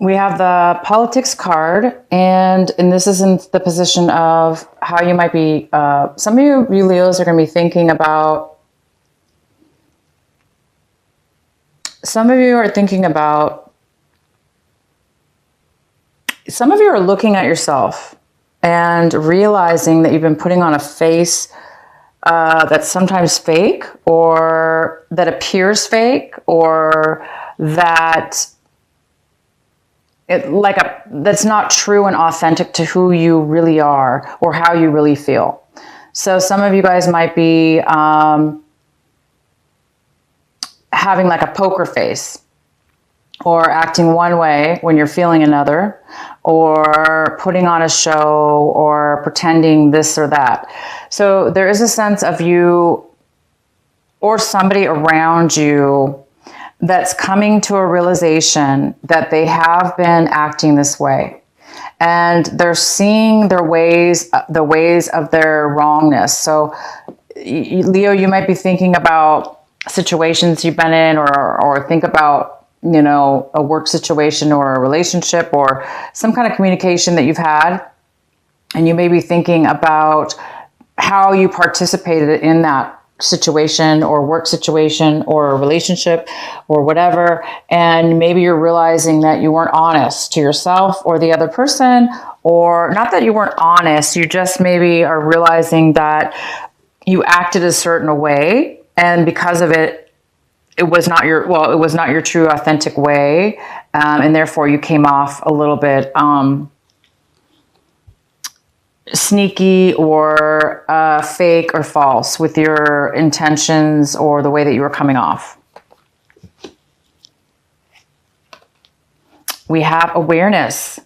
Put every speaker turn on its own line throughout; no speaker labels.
We have the politics card, and this is in the position of how you might be, some of you Leos are going to be thinking about, some of you are looking at yourself and realizing that you've been putting on a face that's sometimes fake, or that appears fake, or that that's not true and authentic to who you really are or how you really feel. So some of you guys might be having like a poker face, or acting one way when you're feeling another, or putting on a show, or pretending this or that. So there is a sense of you or somebody around you that's coming to a realization that they have been acting this way, and they're seeing the ways of their wrongness. So Leo, you might be thinking about situations you've been in, or think about, a work situation or a relationship or some kind of communication that you've had. And you may be thinking about how you participated in that situation or work situation or a relationship or whatever. And maybe you're realizing that you weren't honest to yourself or the other person, or not that you weren't honest. You just maybe are realizing that you acted a certain way, and because of it, it was not your true authentic way. And therefore you came off a little bit, sneaky or fake or false with your intentions or the way that you were coming off. We have awareness.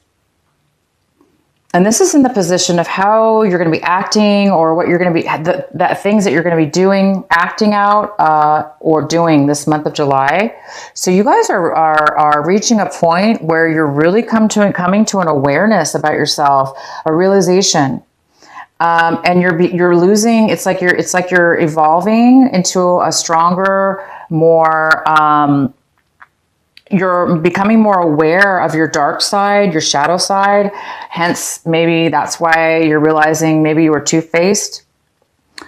And this is in the position of how you're going to be acting, or what you're going to be, that things that you're going to be doing, acting out, or doing this month of July. So you guys are reaching a point where you're really coming to an awareness about yourself, a realization, and you're losing. It's like you're evolving into a stronger, more. You're becoming more aware of your dark side, your shadow side. Hence, maybe that's why you're realizing maybe you were two-faced.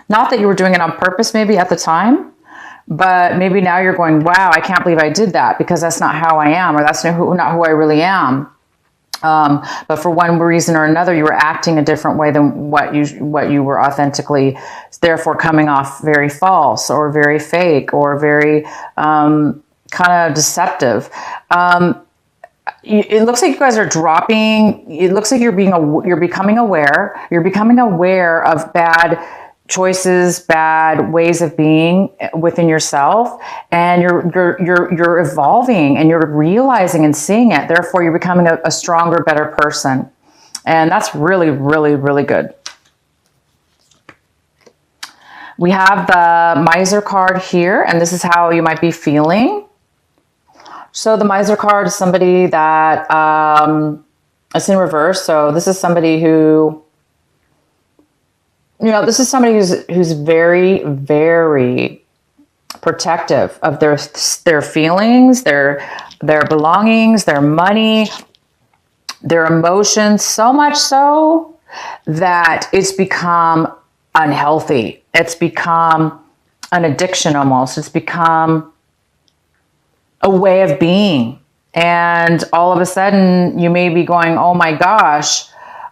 Not that you were doing it on purpose maybe at the time, but maybe now you're going, wow, I can't believe I did that, because that's not how I am, or that's not who I really am. But for one reason or another, you were acting a different way than what you were authentically, therefore coming off very false or very fake or very kind of deceptive. It looks like you guys are dropping. It looks like you're becoming aware. You're becoming aware of bad choices, bad ways of being within yourself, and you're evolving, and you're realizing and seeing it. Therefore, you're becoming a stronger, better person, and that's really, really, really good. We have the Miser card here, and this is how you might be feeling. So the Miser card is somebody that it's in reverse. So this is somebody who, who's very, very protective of their feelings, their belongings, their money, their emotions, so much so that it's become unhealthy. It's become an addiction almost. It's become a way of being. And all of a sudden you may be going, oh my gosh,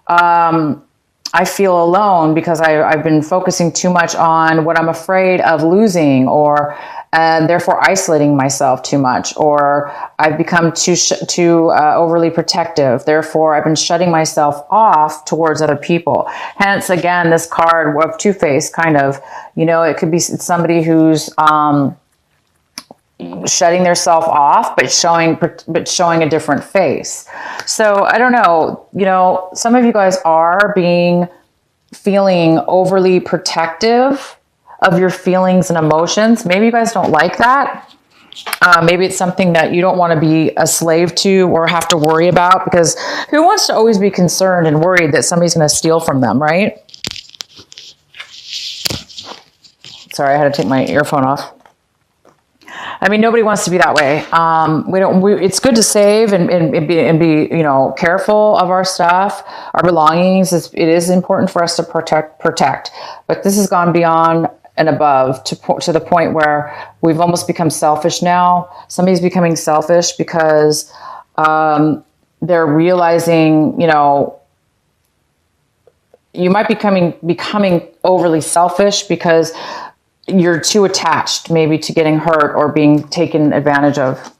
I feel alone because I've been focusing too much on what I'm afraid of losing, or therefore isolating myself too much, or I've become too overly protective. Therefore, I've been shutting myself off towards other people. Hence, again, this card of two-faced kind of, it could be somebody who's shutting their self off, but showing a different face. So I don't know, some of you guys are feeling overly protective of your feelings and emotions. Maybe you guys don't like that. Maybe it's something that you don't want to be a slave to or have to worry about, because who wants to always be concerned and worried that somebody's going to steal from them, right? Sorry, I had to take my earphone off. I mean, nobody wants to be that way. It's good to save and be, you know, careful of our stuff, our belongings. It is important for us to protect. But this has gone beyond and above to the point where we've almost become selfish now. Somebody's becoming selfish because they're realizing, you know, you might becoming overly selfish because you're too attached maybe to getting hurt or being taken advantage of.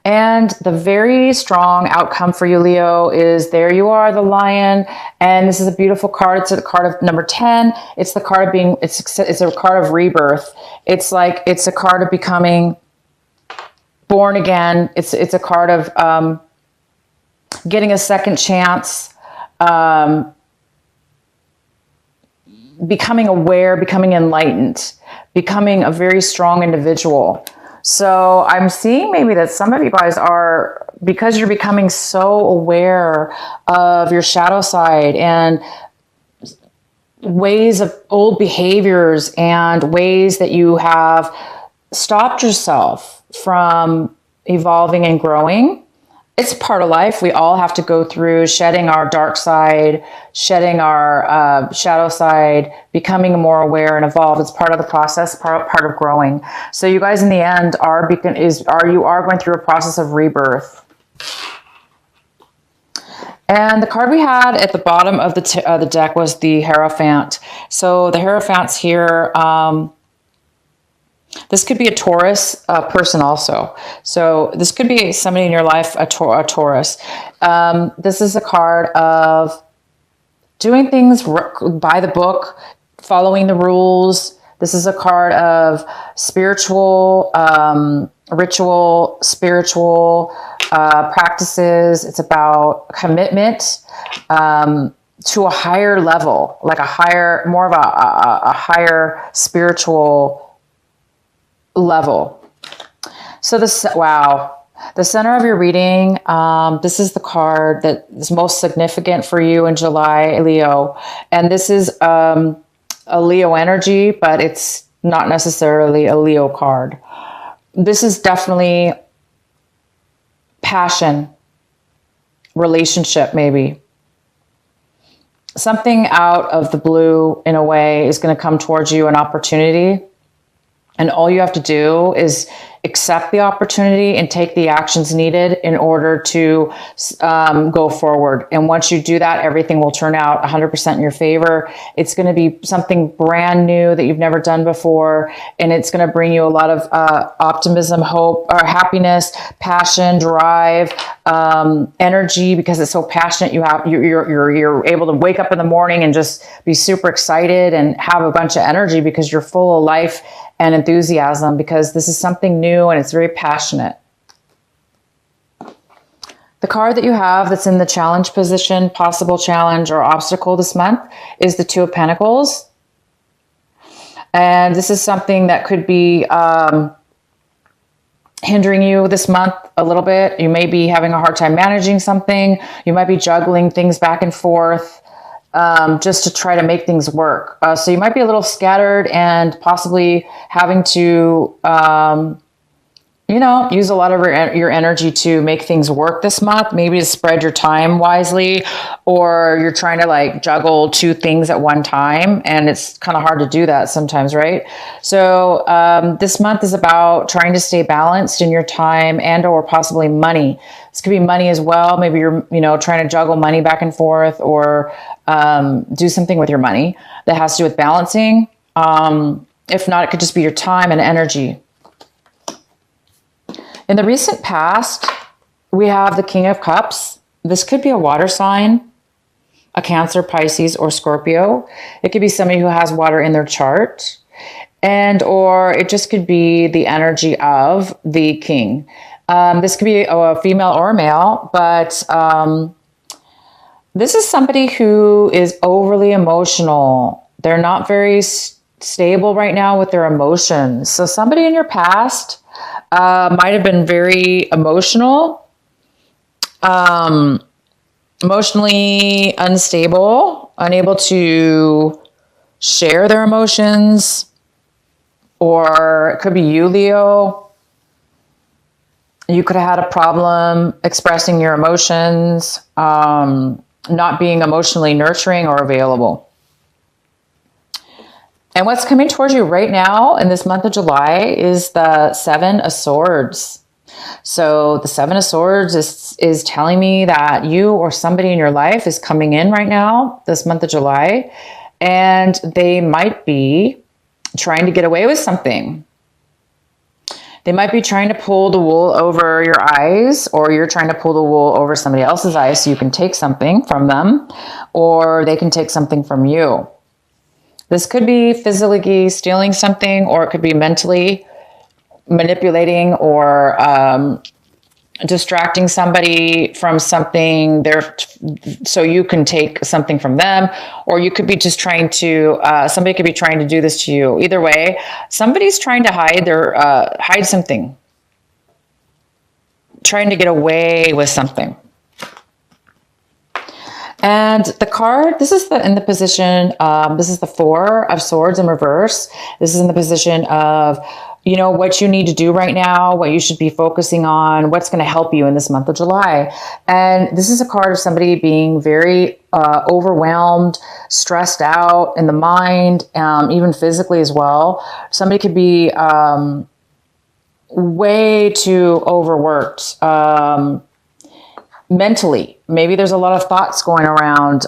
And the very strong outcome for you, Leo, is there you are, the lion. And this is a beautiful card. It's a card of number 10. It's the card of being, it's a card of rebirth. It's a card of becoming born again. It's a card of getting a second chance, becoming aware, becoming enlightened, becoming a very strong individual. So I'm seeing maybe that some of you guys are, because you're becoming so aware of your shadow side and ways of old behaviors and ways that you have stopped yourself from evolving and growing. It's part of life. We all have to go through shedding our dark side, shedding our shadow side, becoming more aware and evolved. It's part of the process, part of growing. So you guys in the end are going through a process of rebirth. And the card we had at the bottom of the deck was the Hierophant. So the Hierophant's here. This could be a Taurus person also. So this could be somebody in your life, a Taurus. This is a card of doing things by the book, following the rules. This is a card of spiritual, ritual, spiritual practices. It's about commitment to a higher level, like more of a higher spiritual level. So the center of your reading, this is the card that is most significant for you in July, Leo. And this is a Leo energy, but it's not necessarily a Leo card. This is definitely passion, relationship, maybe. Something out of the blue, in a way, is going to come towards you, an opportunity. And all you have to do is accept the opportunity and take the actions needed in order to go forward. And once you do that, everything will turn out 100% in your favor. It's going to be something brand new that you've never done before. And it's going to bring you a lot of optimism, hope, or happiness, passion, drive, energy, because it's so passionate. You're able to wake up in the morning and just be super excited and have a bunch of energy because you're full of life and enthusiasm, because this is something new and it's very passionate. The card that you have that's in the challenge position, possible challenge or obstacle this month, is the Two of Pentacles. And this is something that could be hindering you this month a little bit. You may be having a hard time managing something. You might be juggling things back and forth. Just to try to make things work. So you might be a little scattered and possibly having to, use a lot of your energy to make things work this month, maybe to spread your time wisely, or you're trying to juggle two things at one time. And it's kind of hard to do that sometimes, right? So this month is about trying to stay balanced in your time and or possibly money. This could be money as well. Maybe you're, trying to juggle money back and forth, or do something with your money that has to do with balancing. If not, it could just be your time and energy. In the recent past, we have the King of Cups. This could be a water sign, a Cancer, Pisces, or Scorpio. It could be somebody who has water in their chart, or it just could be the energy of the king. This could be a female or a male, but this is somebody who is overly emotional. They're not very stable right now with their emotions. So somebody in your past might have been very emotional, emotionally unstable, unable to share their emotions, or it could be you, Leo. You could have had a problem expressing your emotions, not being emotionally nurturing or available. And what's coming towards you right now in this month of July is the Seven of Swords. So the Seven of Swords is telling me that you or somebody in your life is coming in right now, this month of July, and they might be trying to get away with something. They might be trying to pull the wool over your eyes, or you're trying to pull the wool over somebody else's eyes so you can take something from them, or they can take something from you. This could be physically stealing something, or it could be mentally manipulating or distracting somebody from something there so you can take something from them, or you could be just trying to somebody could be trying to do this to you. Either way, somebody's trying to hide something, trying to get away with something. And the card, this is in the position, this is the Four of Swords in reverse. This is in the position of, you know, what you need to do right now, what you should be focusing on, what's going to help you in this month of July. And this is a card of somebody being very overwhelmed, stressed out in the mind, even physically as well. Somebody could be way too overworked, mentally. Maybe there's a lot of thoughts going around,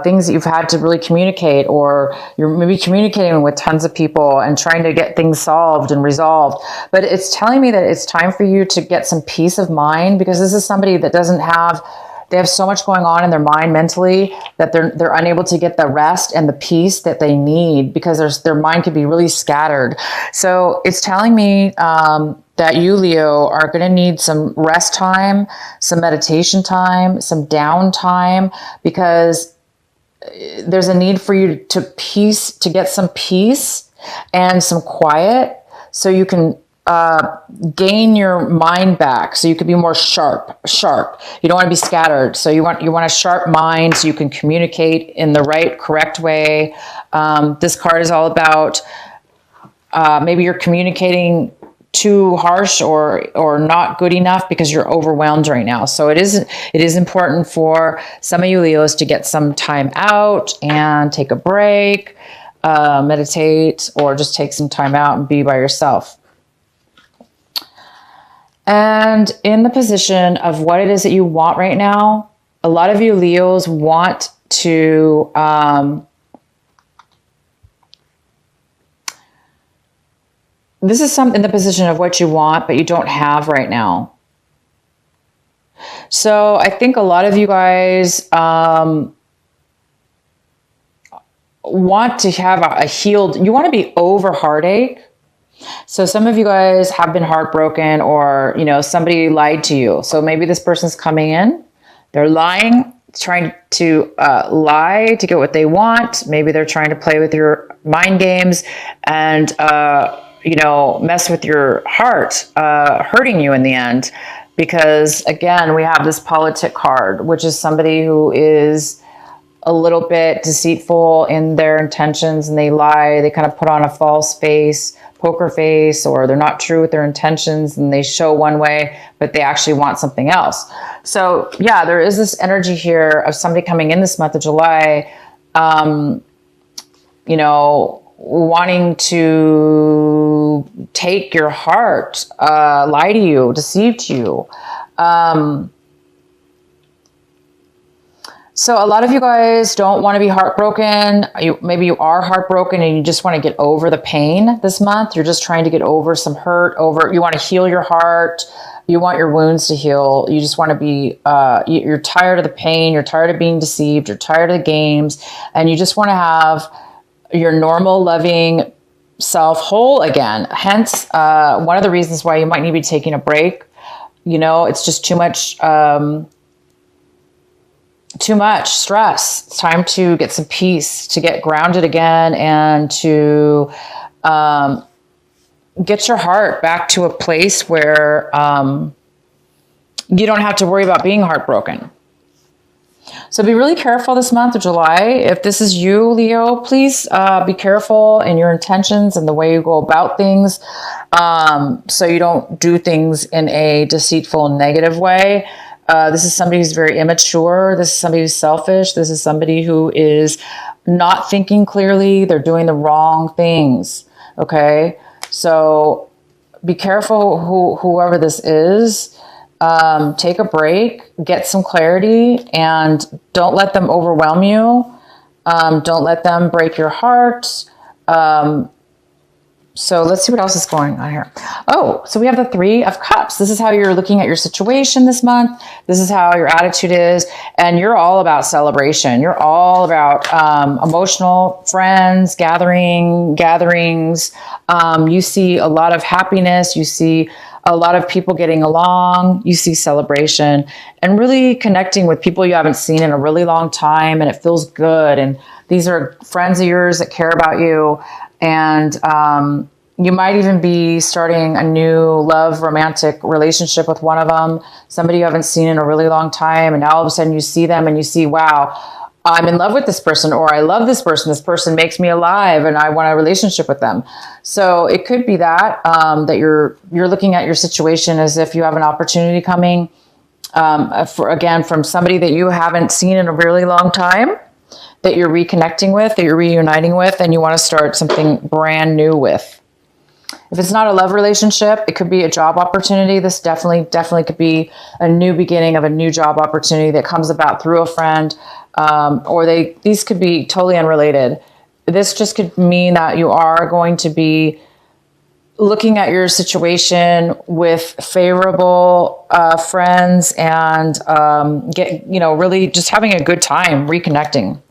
things that you've had to really communicate, or you're maybe communicating with tons of people and trying to get things solved and resolved. But it's telling me that it's time for you to get some peace of mind, because this is somebody that they have so much going on in their mind mentally that they're unable to get the rest and the peace that they need, because their mind could be really scattered. So it's telling me that you, Leo, are going to need some rest time, some meditation time, some downtime, because there's a need for you to get some peace and some quiet so you can gain your mind back, so you could be more sharp. You don't want to be scattered. So you want a sharp mind so you can communicate in the right, correct way. This card is all about maybe you're communicating too harsh or not good enough because you're overwhelmed right now. So it is important for some of you Leos to get some time out and take a break, meditate, or just take some time out and be by yourself. And in the position of what it is that you want right now, a lot of you Leos want to this is something in the position of what you want, but you don't have right now. So I think a lot of you guys want to have a healed, you want to be over heartache. So some of you guys have been heartbroken, or, you know, somebody lied to you. So maybe this person's coming in, they're lying, trying to lie to get what they want. Maybe they're trying to play with your mind games and, you know, mess with your heart, hurting you in the end. Because again, we have this politic card, which is somebody who is a little bit deceitful in their intentions, and they lie, they kind of put on a false face, poker face, or they're not true with their intentions and they show one way, but they actually want something else. So yeah, there is this energy here of somebody coming in this month of July, you know, wanting to take your heart, lie to you, deceive to you. So a lot of you guys don't want to be heartbroken. Maybe you are heartbroken and you just want to get over the pain this month. You're just trying to get over some hurt, you want to heal your heart. You want your wounds to heal. You just want to be, you're tired of the pain. You're tired of being deceived. You're tired of the games, and you just want to have your normal, loving self whole again. Hence, one of the reasons why you might need to be taking a break. You know, it's just too much stress. It's time to get some peace, to get grounded again, and to get your heart back to a place where you don't have to worry about being heartbroken. So be really careful this month of July. If this is you, Leo, please be careful in your intentions and the way you go about things, so you don't do things in a deceitful, negative way. This is somebody who's very immature. This is somebody who's selfish. This is somebody who is not thinking clearly. They're doing the wrong things. Okay? So be careful whoever this is. Take a break, get some clarity, and don't let them overwhelm you. Don't let them break your heart. So let's see what else is going on here. Oh, so we have the Three of Cups. This is how you're looking at your situation this month. This is how your attitude is. And you're all about celebration. You're all about emotional friends, gatherings. You see a lot of happiness. You see a lot of people getting along. You see celebration and really connecting with people you haven't seen in a really long time. And it feels good. And these are friends of yours that care about you. And you might even be starting a new love romantic relationship with one of them, somebody you haven't seen in a really long time. And now all of a sudden you see them and you see, wow, I'm in love with this person, or I love this person. This person makes me alive and I want a relationship with them. So it could be that, that you're looking at your situation as if you have an opportunity coming, from somebody that you haven't seen in a really long time, that you're reconnecting with, that you're reuniting with, and you want to start something brand new with. If it's not a love relationship, it could be a job opportunity. This definitely could be a new beginning of a new job opportunity that comes about through a friend, these could be totally unrelated. This just could mean that you are going to be looking at your situation with favorable friends and really just having a good time reconnecting.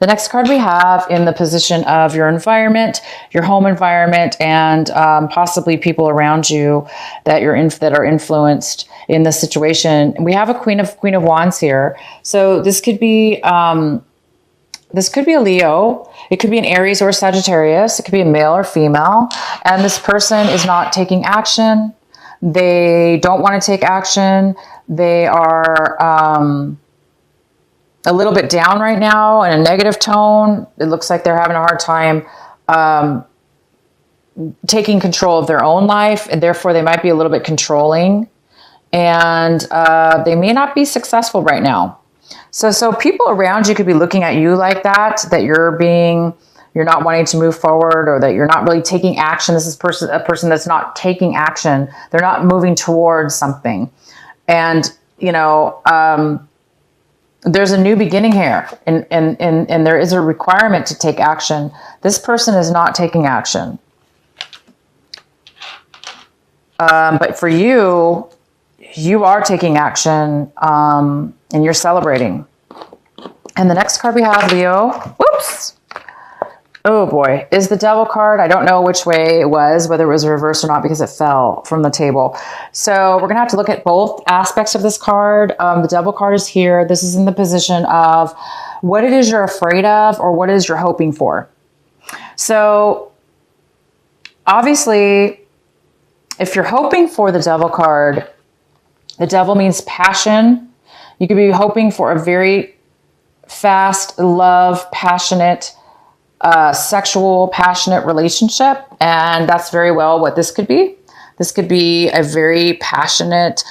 The next card we have in the position of your environment, your home environment, and possibly people around you that are influenced in this situation. We have a Queen of Wands here, so this could be a Leo. It could be an Aries or a Sagittarius. It could be a male or female, and this person is not taking action. They don't want to take action. They are a little bit down right now in a negative tone. It looks like they're having a hard time taking control of their own life, and therefore they might be a little bit controlling, and they may not be successful right now. So people around you could be looking at you like that you're not wanting to move forward, or that you're not really taking action. This is a person that's not taking action. They're not moving towards something. And, there's a new beginning here, and there is a requirement to take action. This person is not taking action. But for you, you are taking action, and you're celebrating. And the next card we have, Leo, whoops. Oh boy, is the Devil card. I don't know which way it was, whether it was reversed or not, because it fell from the table. So we're going to have to look at both aspects of this card. The Devil card is here. This is in the position of what it is you're afraid of, or what it is you're hoping for. So obviously, if you're hoping for the Devil card, the Devil means passion. You could be hoping for a very fast, love, passionate, sexual, passionate relationship. And that's very well what this could be. This could be a very passionate,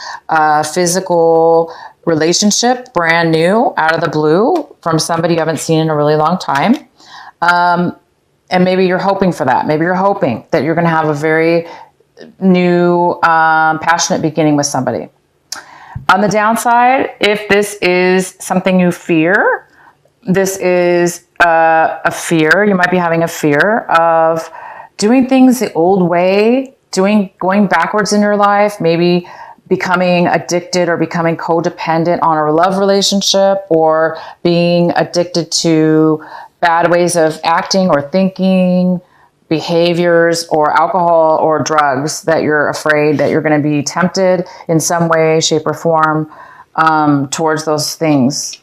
physical relationship, brand new, out of the blue, from somebody you haven't seen in a really long time. And maybe you're hoping for that. Maybe you're hoping that you're going to have a very new, passionate beginning with somebody. On the downside, if this is something you fear, this is a fear. You might be having a fear of doing things the old way, going backwards in your life, maybe becoming addicted or becoming codependent on a love relationship, or being addicted to bad ways of acting or thinking, behaviors, or alcohol or drugs, that you're afraid that you're going to be tempted in some way, shape, or form towards those things.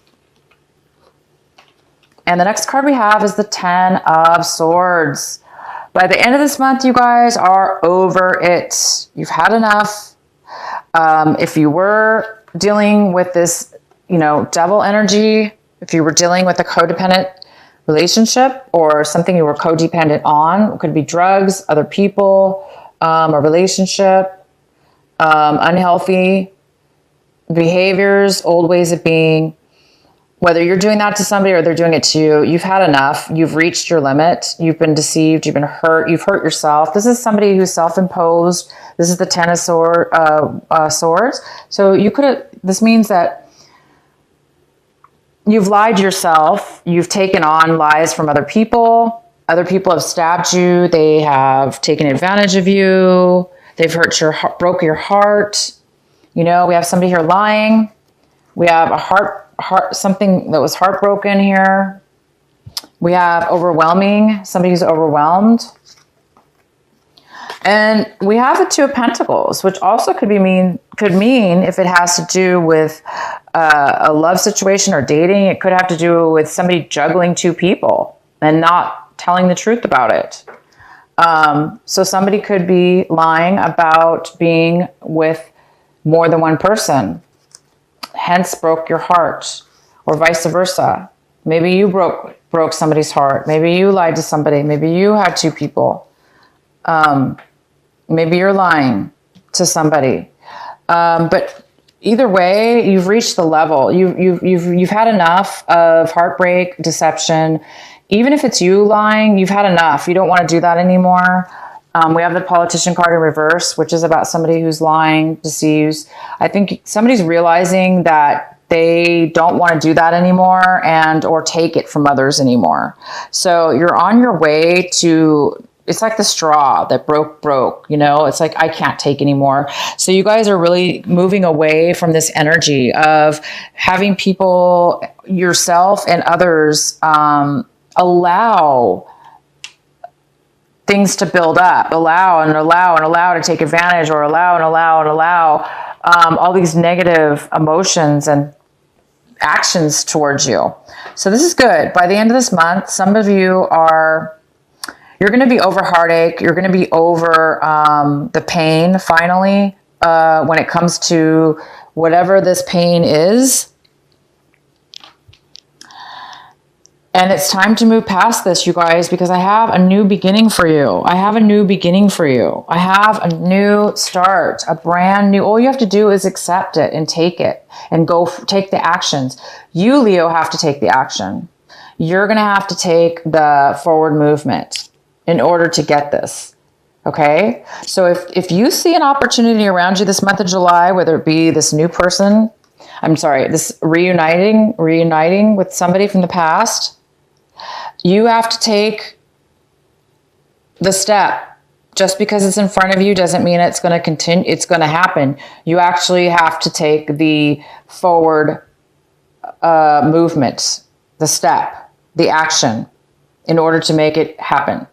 And the next card we have is the Ten of Swords. By the end of this month, you guys are over it. You've had enough. If you were dealing with this you know, devil energy, if you were dealing with a codependent relationship or something you were codependent on, it could be drugs, other people, a relationship, unhealthy behaviors, old ways of being. Whether you're doing that to somebody or they're doing it to you, you've had enough. You've reached your limit. You've been deceived. You've been hurt. You've hurt yourself. This is somebody who's self-imposed. This is the Ten of Swords. So you could have, this means that you've lied to yourself. You've taken on lies from other people. Other people have stabbed you. They have taken advantage of you. They've hurt your heart, broke your heart. You know, we have somebody here lying. We have a heart, something that was heartbroken here. We have overwhelming, somebody who's overwhelmed. And we have the Two of Pentacles, which also could mean if it has to do with a love situation or dating, it could have to do with somebody juggling two people and not telling the truth about it. So somebody could be lying about being with more than one person, hence broke your heart, or vice versa. Maybe you broke somebody's heart. Maybe you lied to somebody. Maybe you had two people. Maybe you're lying to somebody. But either way, you've reached the level. You've had enough of heartbreak, deception. Even if it's you lying, you've had enough. You don't want to do that anymore. We have the Politician card in reverse, which is about somebody who's lying, deceives. I think somebody's realizing that they don't want to do that anymore and or take it from others anymore. So you're on your way to, it's like the straw that broke, you know, it's like, I can't take anymore. So you guys are really moving away from this energy of having people, yourself and others, allow things to build up, allow to take advantage, or allow all these negative emotions and actions towards you. So this is good. By the end of this month, some of you you're going to be over heartache. You're going to be over the pain finally when it comes to whatever this pain is. And it's time to move past this, you guys, because I have a new beginning for you. I have a new beginning for you. I have a new start, a brand new. All you have to do is accept it and take it and go take the actions. You, Leo, have to take the action. You're going to have to take the forward movement in order to get this. Okay? So if you see an opportunity around you this month of July, whether it be this new person, this reuniting with somebody from the past, you have to take the step. Just because it's in front of you doesn't mean it's going to continue. It's going to happen. You actually have to take the forward movement, the step, the action in order to make it happen.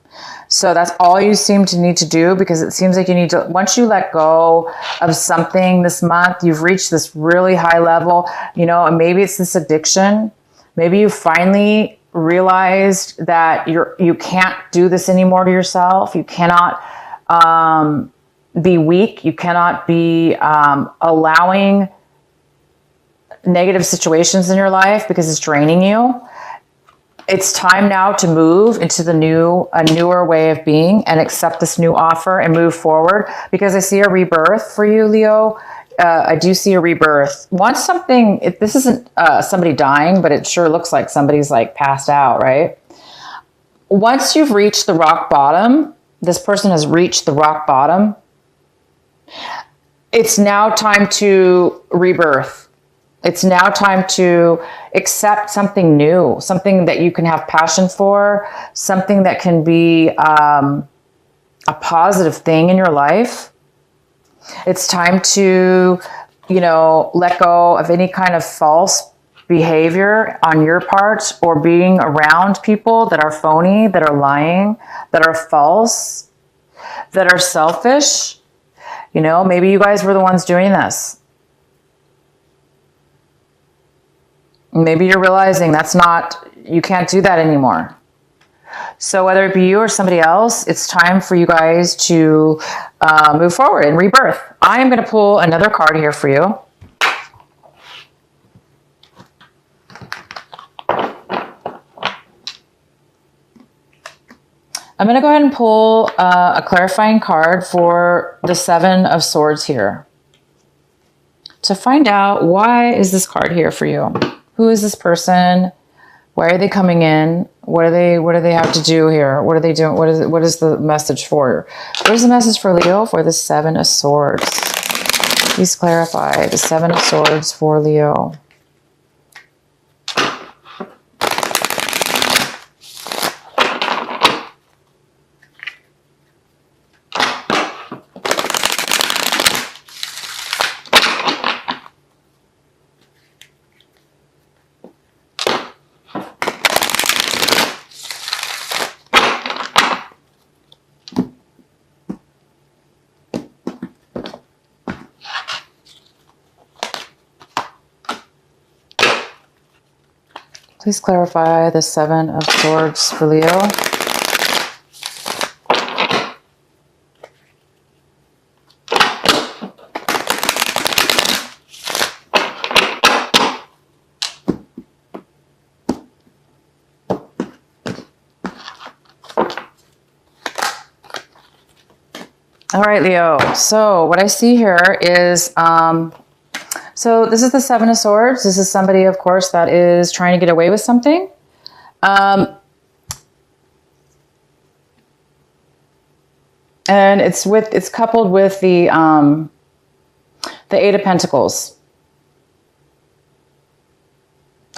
So that's all you seem to need to do, because it seems like you need to, once you let go of something this month, you've reached this really high level, you know, and maybe it's this addiction. Maybe you finally realized that you can't do this anymore to yourself. You cannot be weak. You cannot be allowing negative situations in your life because it's draining you. It's time now to move into a newer way of being and accept this new offer and move forward, because I see a rebirth for you, Leo. I do see a rebirth. Once this isn't somebody dying, but it sure looks like somebody's like passed out, right? Once you've reached the rock bottom, this person has reached the rock bottom. It's now time to rebirth. It's now time to accept something new, something that you can have passion for, something that can be a positive thing in your life. It's time to, let go of any kind of false behavior on your part, or being around people that are phony, that are lying, that are false, that are selfish. Maybe you guys were the ones doing this. Maybe you're realizing you can't do that anymore. So whether it be you or somebody else, it's time for you guys to move forward and rebirth. I am going to pull another card here for you. I'm going to go ahead and pull a clarifying card for the Seven of Swords here to find out, why is this card here for you? Who is this person? Why are they coming in? What do they have to do here? What are they doing? What is the message for? What is the message for Leo for the Seven of Swords? Please clarify the Seven of Swords for Leo. Please clarify the Seven of Swords for Leo. All right, Leo. So what I see here is, so this is the Seven of Swords. This is somebody, of course, that is trying to get away with something. And it's coupled with the Eight of Pentacles.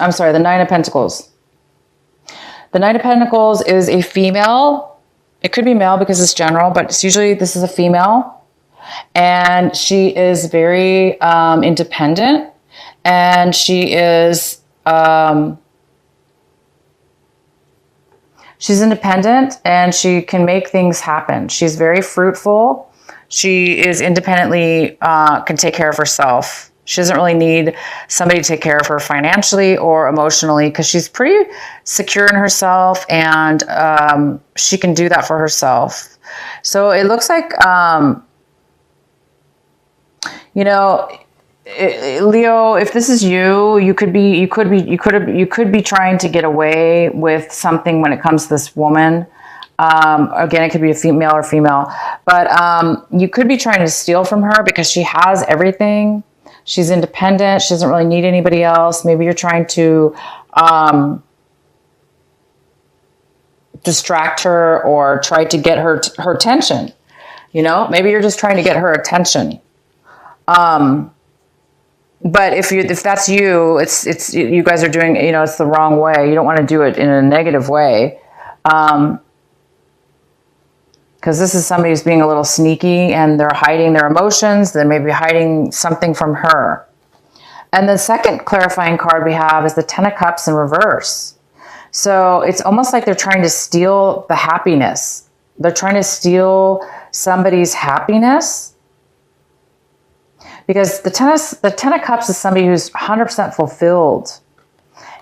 I'm sorry, the Nine of Pentacles. The Nine of Pentacles is a female. It could be male because it's general, but it's usually, this is a female. And she is very independent, and she is she's independent, and she can make things happen. She's very fruitful. She is independently can take care of herself. She doesn't really need somebody to take care of her financially or emotionally, because she's pretty secure in herself, and she can do that for herself. So it looks like you know, Leo, if this is you, you could be trying to get away with something when it comes to this woman. Again, it could be a female or female, but you could be trying to steal from her because she has everything. She's independent. She doesn't really need anybody else. Maybe you're trying to distract her or try to get her attention. You know, maybe you're just trying to get her attention. But if that's you, it's you guys are doing, you know, it's the wrong way. You don't want to do it in a negative way. Because this is somebody who's being a little sneaky, and they're hiding their emotions. They may be hiding something from her. And the second clarifying card we have is the Ten of Cups in reverse. So it's almost like they're trying to steal the happiness. They're trying to steal somebody's happiness. Because the Ten of Cups is somebody who's 100% fulfilled.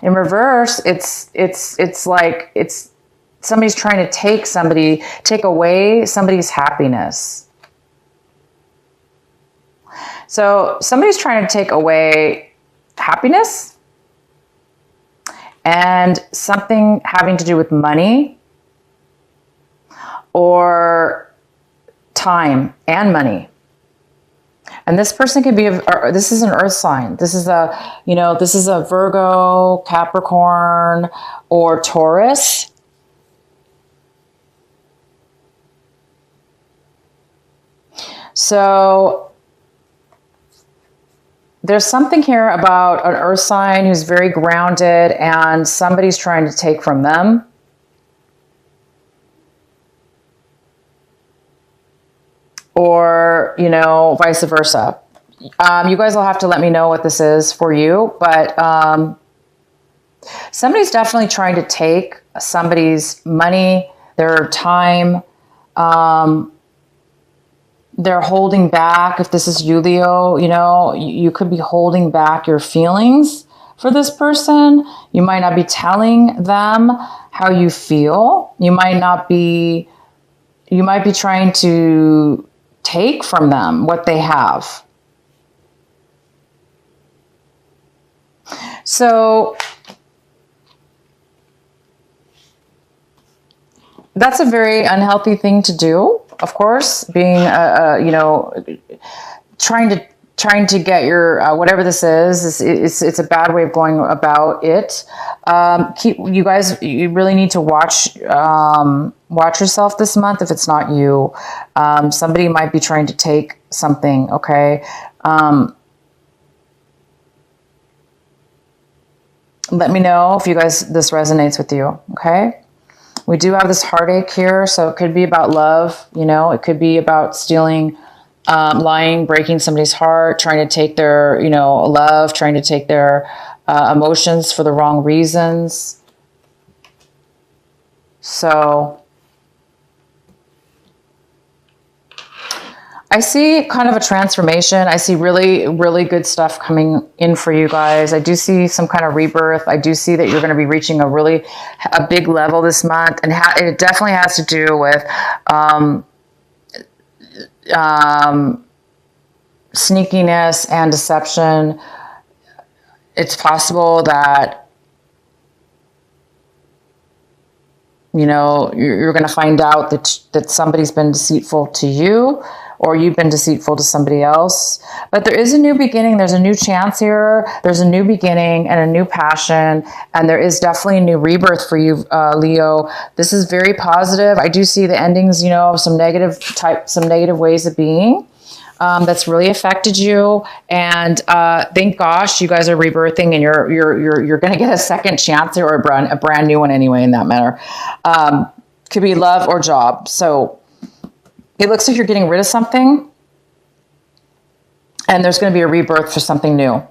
In reverse, it's like somebody's trying to take away somebody's happiness. So somebody's trying to take away happiness and something having to do with money or time and money. And this person could be, this is an earth sign. This is a Virgo, Capricorn, or Taurus. So there's something here about an earth sign who's very grounded, and somebody's trying to take from them. Or, you know, vice versa. You guys will have to let me know what this is for you, but somebody's definitely trying to take somebody's money, their time. They're holding back. If this is you, Leo, you know, you could be holding back your feelings for this person. You might not be telling them how you feel. You might be trying to take from them what they have. So that's a very unhealthy thing to do, of course, being, you know, trying to get your whatever this is, it's a bad way of going about it. You guys, you really need to watch yourself this month. If it's not you, somebody might be trying to take something. Okay. Let me know if you guys, this resonates with you. Okay. We do have this heartache here, so it could be about love. You know, it could be about stealing, lying, breaking somebody's heart, trying to take their, you know, love, trying to take their emotions for the wrong reasons. So I see kind of a transformation. I see really, really good stuff coming in for you guys. I do see some kind of rebirth. I do see that you're going to be reaching a big level this month. And it definitely has to do with sneakiness and deception. It's possible that, you know, you're going to find out that somebody's been deceitful to you, or you've been deceitful to somebody else. But there is a new beginning. There's a new chance here. There's a new beginning and a new passion. And there is definitely a new rebirth for you, Leo. This is very positive. I do see the endings, you know, of some negative ways of being. That's really affected you, and thank gosh you guys are rebirthing, and you're going to get a second chance or a brand new one anyway. In that matter, could be love or job. So it looks like you're getting rid of something, and there's going to be a rebirth for something new.